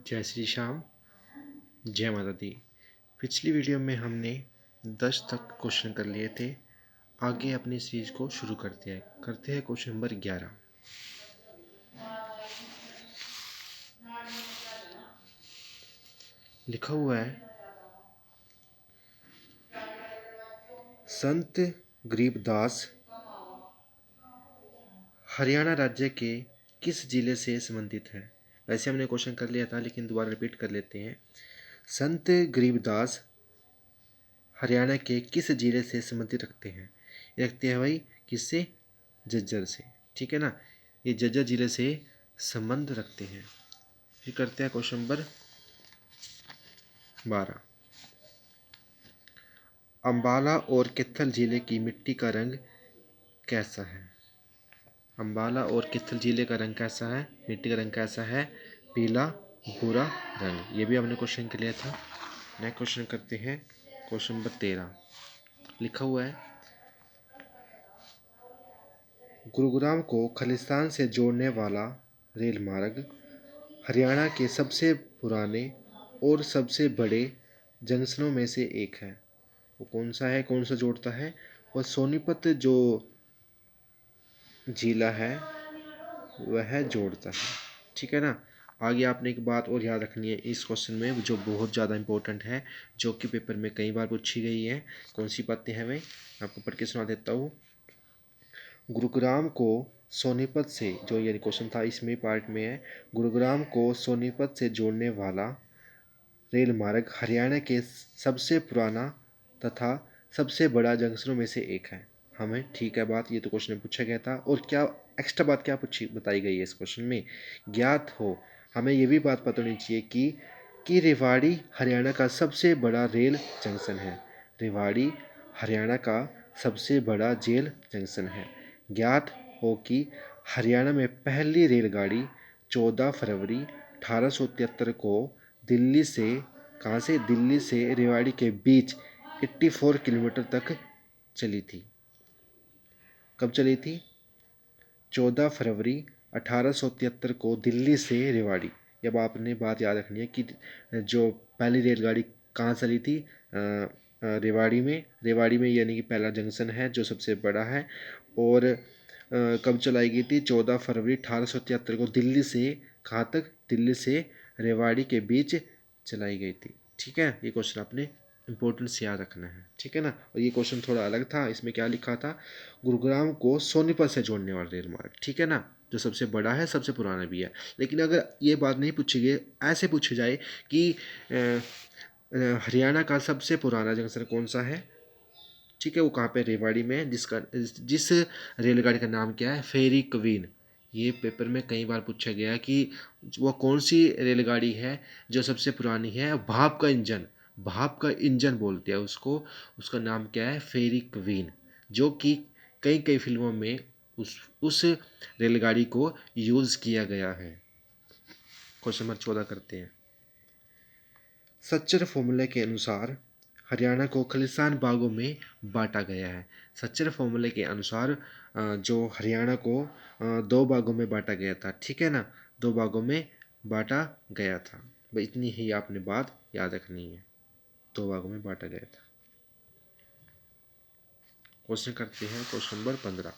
जय श्री श्याम, जय माता दी। पिछली वीडियो में हमने 10 तक क्वेश्चन कर लिए थे। आगे अपनी सीरीज को शुरू करते हैं क्वेश्चन नंबर 11। लिखा हुआ है, संत गरीबदास हरियाणा राज्य के किस जिले से संबंधित है। वैसे हमने क्वेश्चन कर लिया था, लेकिन दोबारा रिपीट कर लेते हैं। संत गरीबदास हरियाणा के किस जिले से संबंधित रखते हैं। रखते हैं भाई किससे? झज्जर से। ठीक है ना, ये झज्जर जिले से संबंध रखते हैं। फिर करते हैं क्वेश्चन नंबर 12। अंबाला और कैथल जिले की मिट्टी का रंग कैसा है। अंबाला और कैथल जिले का रंग कैसा है, मिट्टी का रंग कैसा है? पीला भूरा रंग। ये भी हमने क्वेश्चन कर लिया था। नेक्स्ट क्वेश्चन करते हैं क्वेश्चन नंबर 13। लिखा हुआ है, गुरुग्राम को खालिस्तान से जोड़ने वाला रेल मार्ग हरियाणा के सबसे पुराने और सबसे बड़े जंक्शनों में से एक है। वो कौन सा है, कौन सा जोड़ता है? और सोनीपत जो जिला है वह जोड़ता है। ठीक है ना। आगे आपने एक बात और याद रखनी है इस क्वेश्चन में, जो बहुत ज़्यादा इंपॉर्टेंट है, जो कि पेपर में कई बार पूछी गई है। कौन सी बातें हैं, मैं आपको पढ़ के सुना देता हूँ। गुरुग्राम को सोनीपत से, जो ये क्वेश्चन था इसमें पार्ट में है, गुरुग्राम को सोनीपत से जोड़ने वाला रेल मार्ग हरियाणा के सबसे पुराना तथा सबसे बड़ा जंक्शनों में से एक है। हमें ठीक है बात, ये तो क्वेश्चन में पूछा गया था। और क्या एक्स्ट्रा बात क्या पूछी बताई गई है इस क्वेश्चन में, ज्ञात हो। हमें ये भी बात पता होनी चाहिए कि रेवाड़ी हरियाणा का सबसे बड़ा रेल जंक्शन है। रेवाड़ी हरियाणा का सबसे बड़ा जेल जंक्शन है। ज्ञात हो कि हरियाणा में पहली रेलगाड़ी 14 फरवरी 1873 को दिल्ली से, कहाँ से? दिल्ली से रेवाड़ी के बीच 84 किलोमीटर तक चली थी। कब चली थी? 14 फरवरी 1873 को दिल्ली से रेवाड़ी। अब आपने बात याद रखनी है कि जो पहली रेलगाड़ी कहाँ चली थी? रेवाड़ी में। रेवाड़ी में, यानी कि पहला जंक्शन है जो सबसे बड़ा है। और कब चलाई गई थी? 14 फरवरी 1873 को दिल्ली से, कहाँ तक? दिल्ली से रेवाड़ी के बीच चलाई गई थी। ठीक है, ये क्वेश्चन आपने इंपॉर्टेंस याद रखना है। ठीक है ना। और ये क्वेश्चन थोड़ा अलग था, इसमें क्या लिखा था? गुरुग्राम को सोनीपत से जोड़ने वाला रेल मार्ग। ठीक है ना, जो सबसे बड़ा है, सबसे पुराना भी है। लेकिन अगर ये बात नहीं पूछी गई, ऐसे पूछे जाए कि हरियाणा का सबसे पुराना जंक्शन कौन सा है, ठीक है, वो कहाँ पे? रेवाड़ी में है। जिस रेलगाड़ी का नाम क्या है? फेरी क्वीन। ये पेपर में कई बार पूछा गया कि वो कौन सी रेलगाड़ी है जो सबसे पुरानी है। भाप का इंजन, भाप का इंजन बोलते हैं उसको। उसका नाम क्या है? फेरी क्वीन। जो कि कई कई फिल्मों में उस रेलगाड़ी को यूज़ किया गया है। क्वेश्चन नंबर 14 करते हैं। सच्चर फॉर्मूले के अनुसार हरियाणा को खालिस्तान भागों में बांटा गया है। सच्चर फॉर्मूले के अनुसार जो हरियाणा को 2 भागों में बांटा गया था। ठीक है ना, 2 भागों में बांटा गया था। भाई इतनी ही आपने बात याद रखनी है, 2 भागों में बांटा गया था। क्वेश्चन करते हैं क्वेश्चन नंबर 15।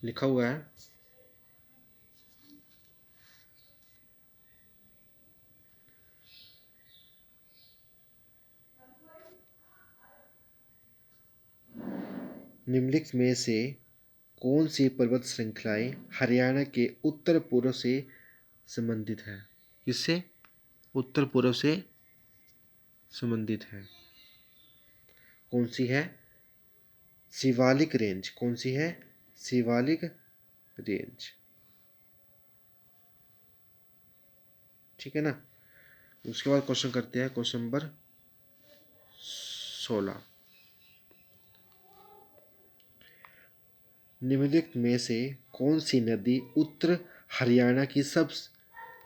लिखा हुआ है, निम्नलिखित में से कौन सी पर्वत श्रृंखलाएं हरियाणा के उत्तर पूर्व से संबंधित है? किससे? उत्तर पूर्व से संबंधित है। कौन सी है? शिवालिक रेंज। कौन सी है? शिवालिक रेंज। ठीक है ना। उसके बाद क्वेश्चन करते हैं क्वेश्चन नंबर 16। निम्नलिखित में से कौन सी नदी उत्तर हरियाणा की सब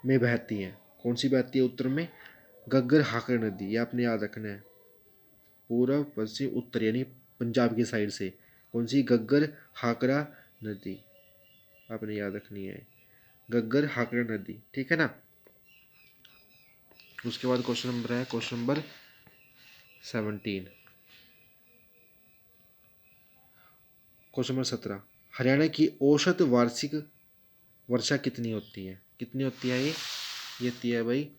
में बहती है? कौन सी बहती है उत्तर में? गग्गर हाकर नदी। ये आपने याद रखना है। पूर्व पश्चिम उत्तर, यानी पंजाब की साइड से। कौन सी? गग्गर हाकरा नदी आपने याद रखनी है। घग्गर, हाकड़ा नदी, ठीक है ना। उसके बाद क्वेश्चन नंबर है question number 17। Question number 17, Haryana की औसत वार्षिक वर्षा कितनी होती है? कितनी होती है ये होती है भाई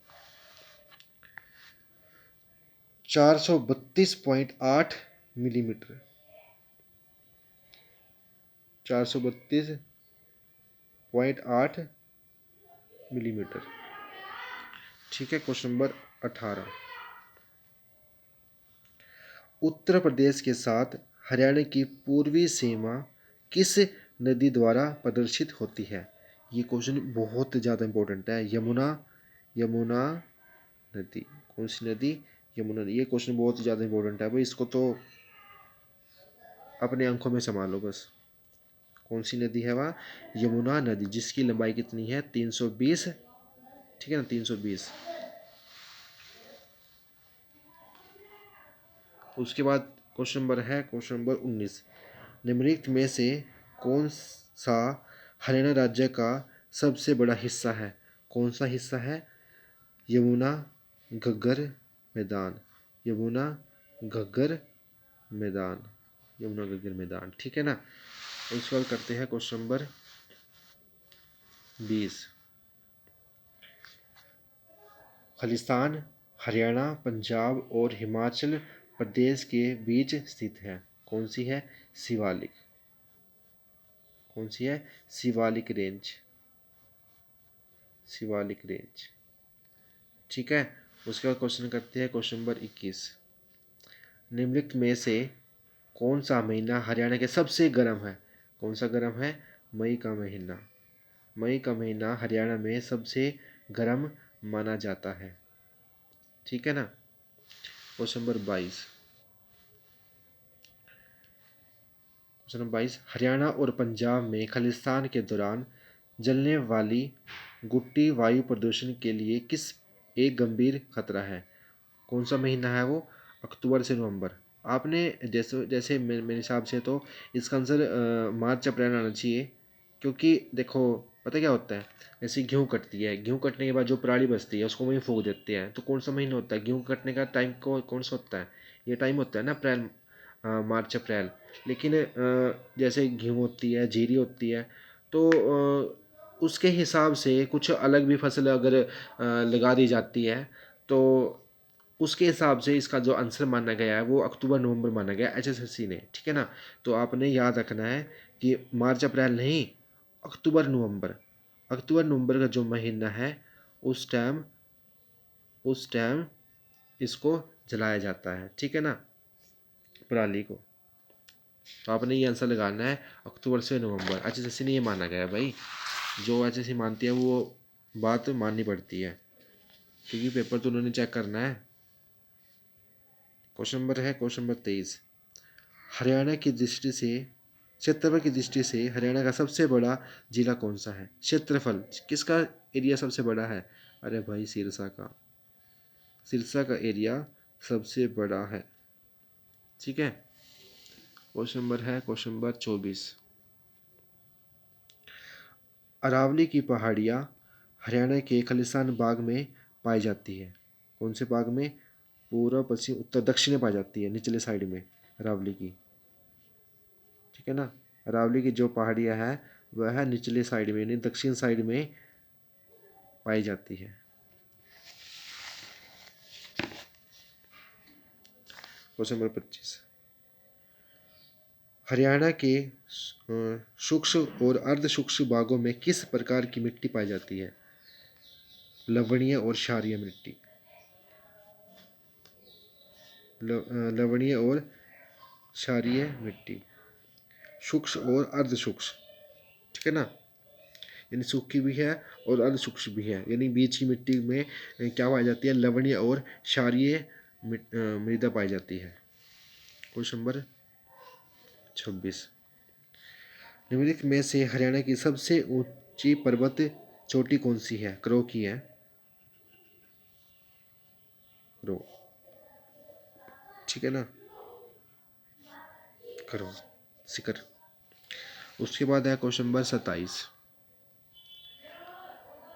432.8 मिलीमीटर। 432.8 मिलीमीटर, ठीक है। क्वेश्चन नंबर 18, उत्तर प्रदेश के साथ हरियाणा की पूर्वी सीमा किस नदी द्वारा प्रदर्शित होती है? ये क्वेश्चन बहुत ज़्यादा इंपॉर्टेंट है। यमुना, यमुना नदी। कौन सी नदी? यमुना नदी। ये क्वेश्चन बहुत ज़्यादा इंपॉर्टेंट है भाई, इसको तो अपने आंखों में संभालो बस। कौन सी नदी है वह? यमुना नदी, जिसकी लंबाई कितनी है? 320, ठीक है ना, 320। उसके बाद क्वेश्चन नंबर है क्वेश्चन नंबर 19, निम्नलिखित में से कौन सा हरियाणा राज्य का सबसे बड़ा हिस्सा है? कौन सा हिस्सा है? यमुना घग्गर मैदान, यमुना घग्गर मैदान, यमुना घग्गर मैदान, ठीक है ना। उसके बाद करते हैं क्वेश्चन नंबर 20, खालिस्तान हरियाणा, पंजाब और हिमाचल प्रदेश के बीच स्थित है। कौन सी है? शिवालिक। कौन सी है? शिवालिक रेंज, शिवालिक रेंज, ठीक है। उसके बाद क्वेश्चन करते हैं क्वेश्चन नंबर 21, निम्नलिखित में से कौन सा महीना हरियाणा के सबसे गर्म है? कौन सा गर्म है? मई का महीना, मई का महीना हरियाणा में सबसे गर्म माना जाता है, ठीक है ना। Question number 22, question number 22, Haryana और पंजाब में खालिस्तान के दौरान जलने वाली गुट्टी वायु प्रदूषण के लिए किस एक गंभीर खतरा है? कौन सा महीना है वो? अक्टूबर से नवंबर। आपने जैसे जैसे मेरे हिसाब से तो इसका आंसर मार्च अप्रैल आना चाहिए, क्योंकि देखो पता क्या होता है, जैसे गेहूँ कटती है, गेहूँ कटने के बाद जो पराली बचती है उसको वहीं फूंक देते हैं, तो कौन सा महीना होता है गेहूँ कटने का टाइम? को कौन सा होता है? ये टाइम होता है ना अप्रैल, मार्च अप्रैल। लेकिन जैसे गेहूँ होती है, जीरी होती है, तो उसके हिसाब से कुछ अलग भी फसल अगर लगा दी जाती है, तो उसके हिसाब से इसका जो आंसर माना गया है वो अक्टूबर नवंबर माना गया एचएसएससी ने, ठीक है ना। तो आपने याद रखना है कि मार्च अप्रैल नहीं, अक्टूबर नवंबर, अक्टूबर नवंबर का जो महीना है उस टाइम इसको जलाया जाता है, ठीक है ना, पराली को। तो आपने ये आंसर लगाना है अक्टूबर से नवंबर। एचएसएससी ने ये माना गया है भाई, जो एचएसएससी मानती है वो बात माननी पड़ती है, क्योंकि पेपर तो उन्होंने चेक करना है। क्वेश्चन नंबर है क्वेश्चन नंबर 23, हरियाणा की दृष्टि से, क्षेत्रफल की दृष्टि से हरियाणा का सबसे बड़ा जिला कौन सा है? क्षेत्रफल किसका एरिया सबसे बड़ा है? अरे भाई सिरसा का, सिरसा का एरिया सबसे बड़ा है, ठीक है। क्वेश्चन नंबर है क्वेश्चन नंबर 24, अरावली की पहाड़ियाँ हरियाणा के खालिस्तान बाग में पाई जाती है। कौन से बाग में? पूर्व, पश्चिम, उत्तर, दक्षिण में पाई जाती है, निचले साइड में अरावली की, ठीक है ना। अरावली की जो पहाड़ियाँ हैं वह है निचले साइड में, यानी दक्षिण साइड में पाई जाती है। क्वेश्चन नंबर 25, हरियाणा के सूक्ष्म और अर्ध सूक्ष्म भागों में किस प्रकार की मिट्टी पाई जाती है? लवणीय और क्षारीय मिट्टी, लवणीय और क्षारीय मिट्टी, सूक्ष्म और अर्ध सूक्ष्म, ठीक है ना। यानी सूखी भी है और अर्ध सूक्ष्म भी है, यानी बीच की मिट्टी में क्या पाई जाती है? लवणीय और क्षारीय मृदा पाई जाती है। क्वेश्चन नंबर 26, निम्नलिखित में से हरियाणा की सबसे ऊंची पर्वत चोटी कौन सी है? क्रो की है, क्रो, ठीक है ना, करो, सिकर। उसके बाद है क्वेश्चन नंबर 27,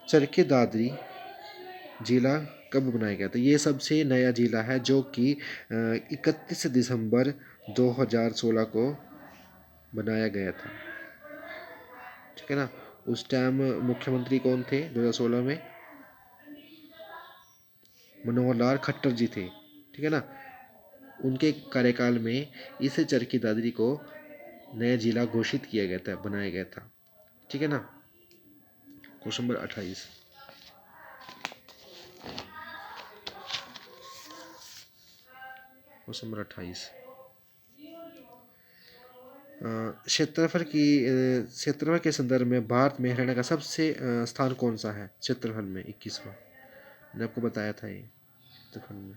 चरखी दादरी जिला कब बनाया गया था? ये सबसे नया जिला है जो कि 31 दिसंबर 2016 को बनाया गया था। ठीक है ना। उस टाइम मुख्यमंत्री कौन थे 2016 में? मनोहर लाल खट्टर जी थे। ठीक है ना। उनके कार्यकाल में इस चरखी दादरी को नया जिला घोषित किया गया था, बनाया गया था। ठीक है ना। Question number 28। Question number 28। क्षेत्रफल के संदर्भ में भारत में हरियाणा का सबसे स्थान कौन सा है? क्षेत्रफल में 21वां। मैंने आपको बताया था ये क्षेत्रफल में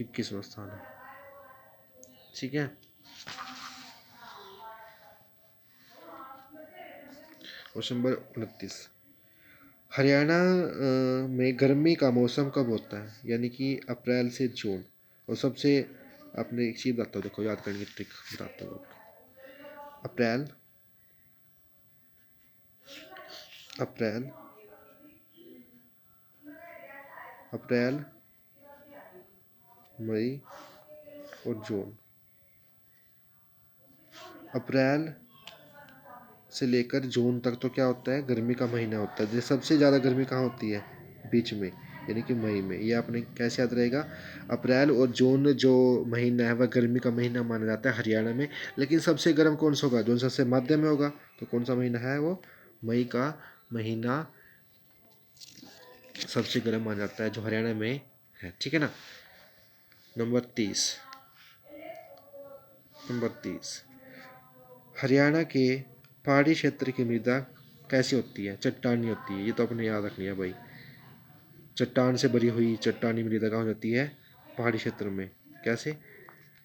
21वां स्थान है। ठीक है। Question number 29। हरियाणा में गर्मी का मौसम कब होता है? यानी कि अप्रैल से जून। और सबसे आपने एक चीज़ बताता हूँ, देखो याद करने की ट्रिक बताता हूँ आपको। अप्रैल अप्रैल अप्रैल मई और जून। अप्रैल से लेकर जून तक तो क्या होता है? गर्मी का महीना होता है। सबसे ज़्यादा गर्मी कहाँ होती है? बीच में, यानी कि मई में। ये आपने कैसे याद रहेगा? अप्रैल और जून जो महीना है वह गर्मी का महीना माना जाता है हरियाणा में। लेकिन सबसे गर्म कौन सा होगा? जो सबसे मध्य में होगा। तो कौन सा महीना है वो? मई का महीना सबसे गर्म माना जाता है जो हरियाणा में है। ठीक है ना। नंबर 30। नंबर 30। हरियाणा के पहाड़ी क्षेत्र की मृदा कैसी होती है? चट्टानी होती है। ये तो अपने याद रखनी है भाई। चट्टान से भरी हुई चट्टानी मृदा कहाँ होती है? पहाड़ी क्षेत्र में। कैसे?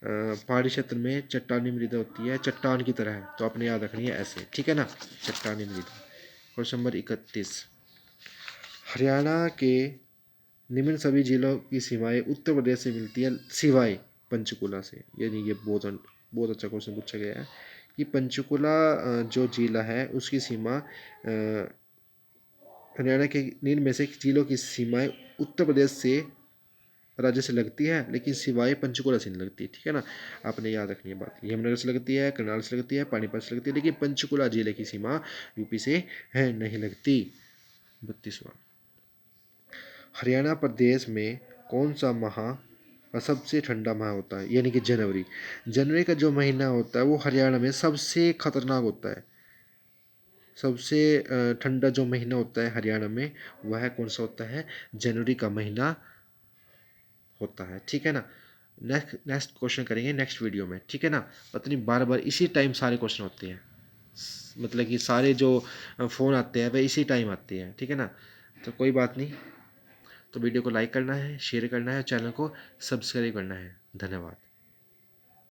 पहाड़ी क्षेत्र में चट्टानी मृदा होती है, चट्टान की तरह है। तो आपने याद रखनी है ऐसे। ठीक है ना। चट्टानी मृदा। Question number 31। हरियाणा के निम्न सभी जिलों की सीमाएं उत्तर प्रदेश से मिलती है सिवाय पंचकुला से। यानी ये बहुत अच्छा क्वेश्चन पूछा गया है कि पंचकुला जो जिला है उसकी सीमा हरियाणा के निम्न में से जिलों की सीमाएं उत्तर प्रदेश से राज्य से लगती है, लेकिन सिवाय पंचकुला से नहीं लगती। ठीक है ना। आपने याद रखनी है बात। यमुनानगर से लगती है, करनाल से लगती है, पानीपत से लगती है, लेकिन पंचकुला जिले की सीमा यूपी से है नहीं लगती। 32वां। हरियाणा प्रदेश में कौन सा माह का सबसे ठंडा माह होता है? यानी कि जनवरी। जनवरी का जो महीना होता है वो हरियाणा में सबसे खतरनाक होता है। सबसे ठंडा जो महीना होता है हरियाणा में वह कौन सा होता है? जनवरी का महीना होता है। ठीक है ना। नेक्स्ट क्वेश्चन करेंगे नेक्स्ट वीडियो में। ठीक है ना। पता नहीं बार बार इसी टाइम सारे क्वेश्चन होते हैं, मतलब कि सारे जो फ़ोन आते हैं वह इसी टाइम आते हैं। ठीक है ना। तो कोई बात नहीं। तो वीडियो को लाइक करना है, शेयर करना है, चैनल को सब्सक्राइब करना है। धन्यवाद।